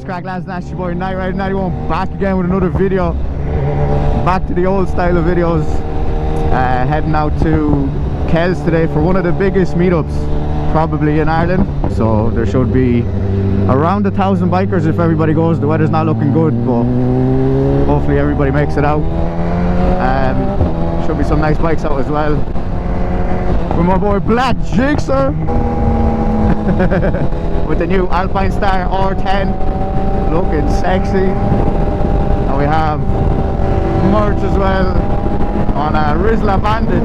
What's crack, lads? Nash your boy Night Ride 91 back again with another video. Back to the old style of videos. Heading out to Kells today for one of the biggest meetups probably in Ireland. So there should be around 1,000 bikers if everybody goes. The weather's not looking good, but hopefully everybody makes it out. Should be some nice bikes out as well. With my boy Black Jigsaw. With the new Alpine Star R10, looking sexy. And we have merch as well on a Rizla Bandit.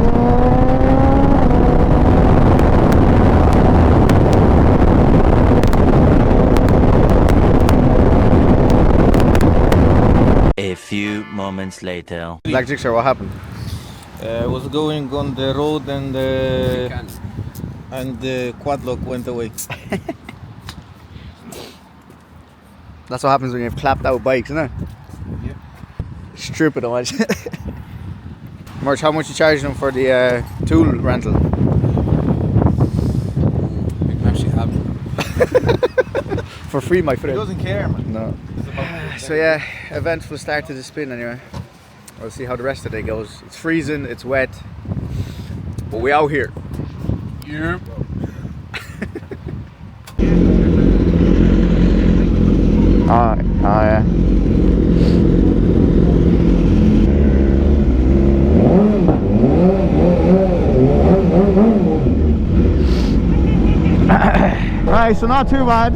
A few moments later. Black Jigsaw, what happened? I was going on the road and the quad lock went away. That's what happens when you have clapped out bikes, isn't it? Yeah. Stupid, I imagine. Merch, how much you charging them for the tool rental? You can actually have it. For free, my He friend. doesn't care, man. No. So yeah, eventful start to the spin anyway. We'll see how the rest of the day goes. It's freezing, it's wet, but we out here. Yep. Oh yeah. Right, so not too bad.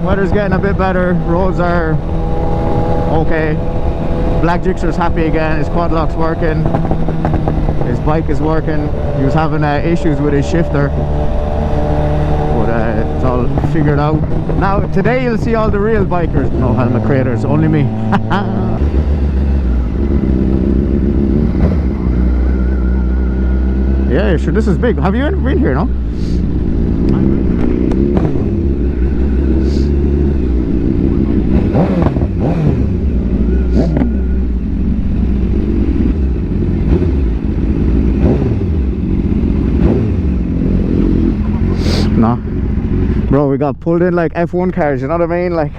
Weather's getting a bit better. Roads are okay. Black Jigsaw's happy again. His quad lock's working. His bike is working. He was having issues with his shifter, but it's all figured out. Now today you'll see all the real bikers, no helmet creators, only me. Yeah, sure. This is big. Have you ever been here? No. No, bro, we got pulled in like F1 cars, you know what I mean? Like,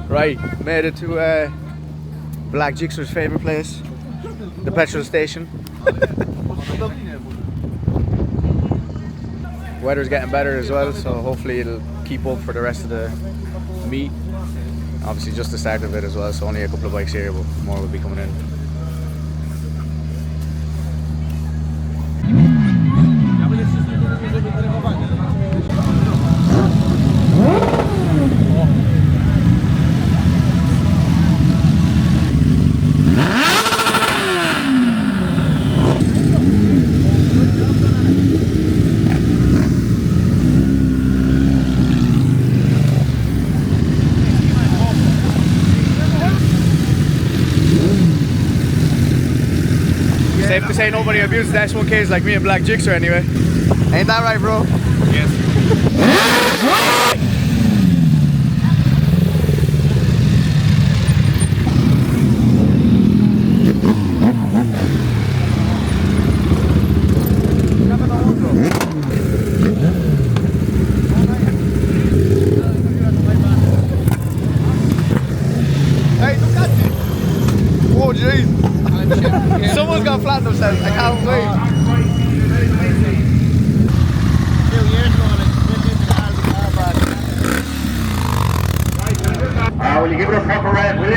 right, made it to Black Jigsaw's favourite place, the petrol station. Weather's getting better as well, so hopefully it'll keep up for the rest of the meet. Obviously just the start of it as well, so only a couple of bikes here, but more will be coming in. Safe to say nobody abuses the S1Ks like me and Black Jigsaw anyway. Ain't that right, bro? Yes. Hey, look at this! Oh, jeez! Someone's got to flatten themselves, I can't wait. Will you give it a proper rev, will you?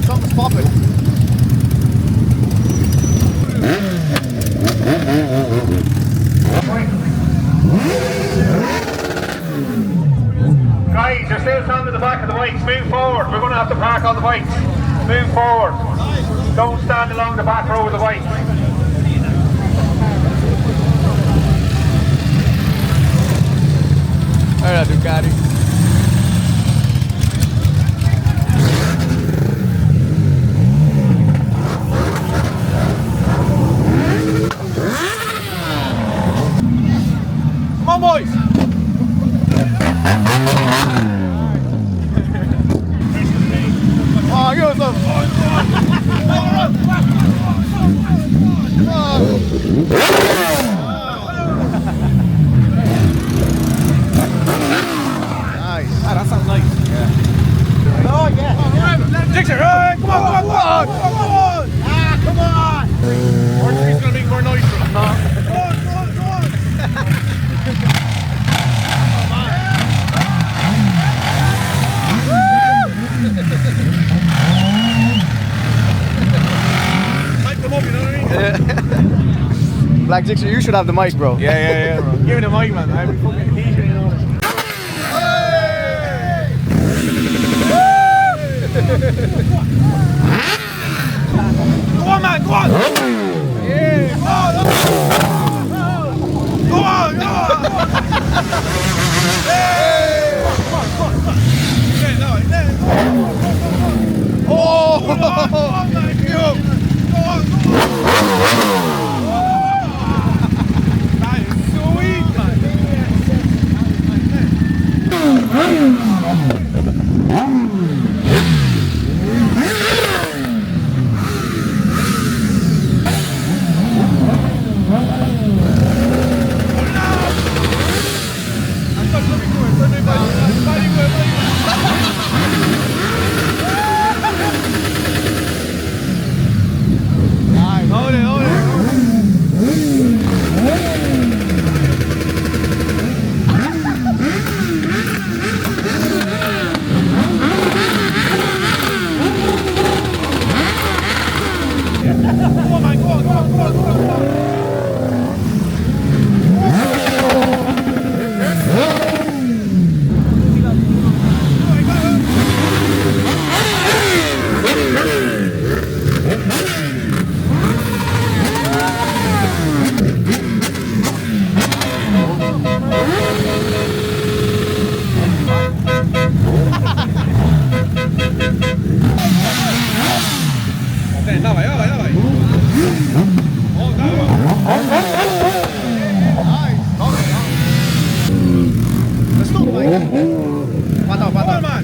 Something's popping. Guys, you're still standing at the back of the bike. bikes, move forward. We're going to have to park all the bikes. Move forward. Don't stand along the back row of the bikes. Alright, Ducati. Come on, boys! Oh, give us some. Nice. Ah, that sounds nice. Yeah. Oh, yeah. Dixon, right? Come on, come on, come on. Come on. Ah, come on. More tree's going to make more noise for us. Go on, go on, go on. Mic them up, you know what I mean? Black Dixon, you should have the mic, bro. Yeah, bro. Give me the mic, man. I'm fucking teaching, you know. Go on, man, go on! Yeah, go on! Go on, go on! Hey! Come on, come on, come on! Okay, now, oh! Go on, man, go on! Go on, go on! That is sweet, man! Dawaj, dawaj, dawaj. O, dawaj. Let's go, Mike. Patał, patał. Man.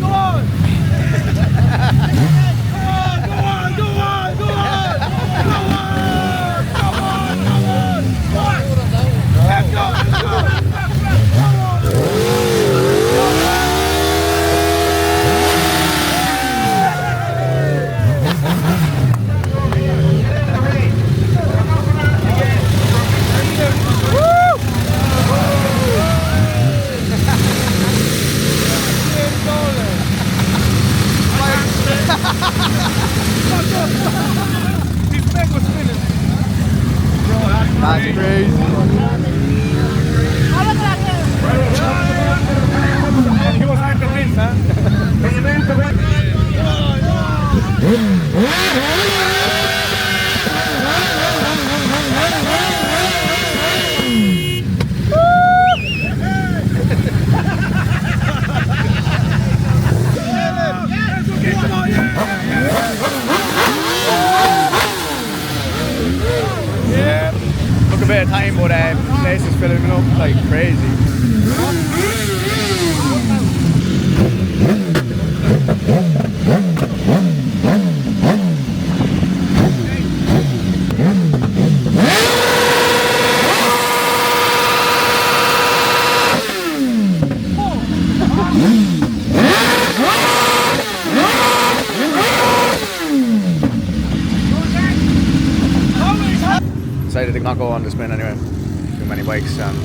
Go on! That's crazy. He was hard to convince, huh? Yeah, took a bit of time, but the place is filling up like crazy. Decided to not go on the spin anyway. Too many bikes, and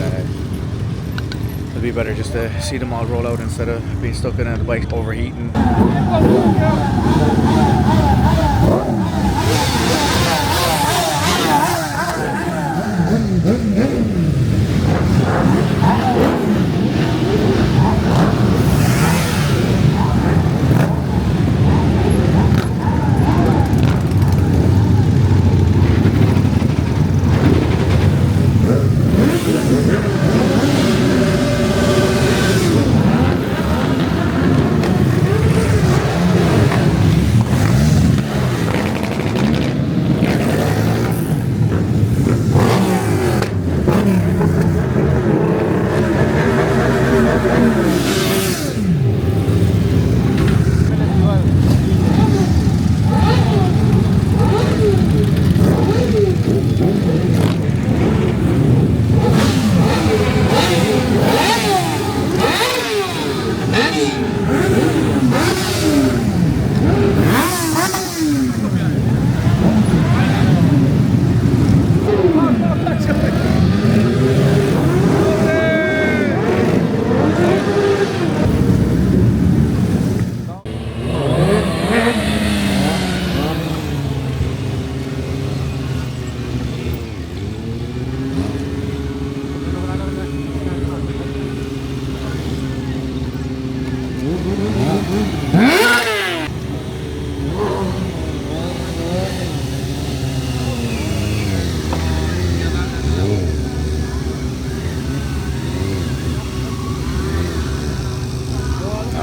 it'd be better just to see them all roll out instead of being stuck in it, the bike's overheating.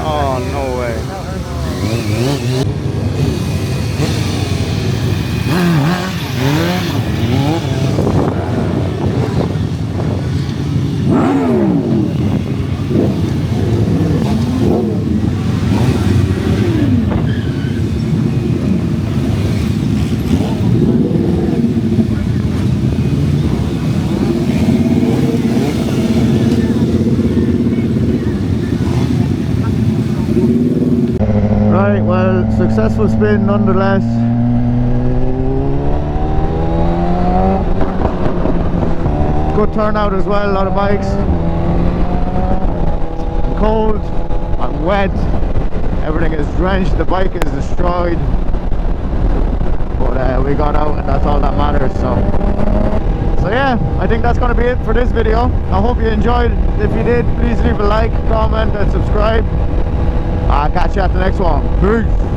Oh, no way. Right, well, successful spin nonetheless. Good turnout as well, a lot of bikes. Cold and wet, everything is drenched, the bike is destroyed. But we got out and that's all that matters, so yeah, I think that's going to be it for this video. I hope you enjoyed. If you did, please leave a like, comment and subscribe. I'll catch you at the next one. Peace.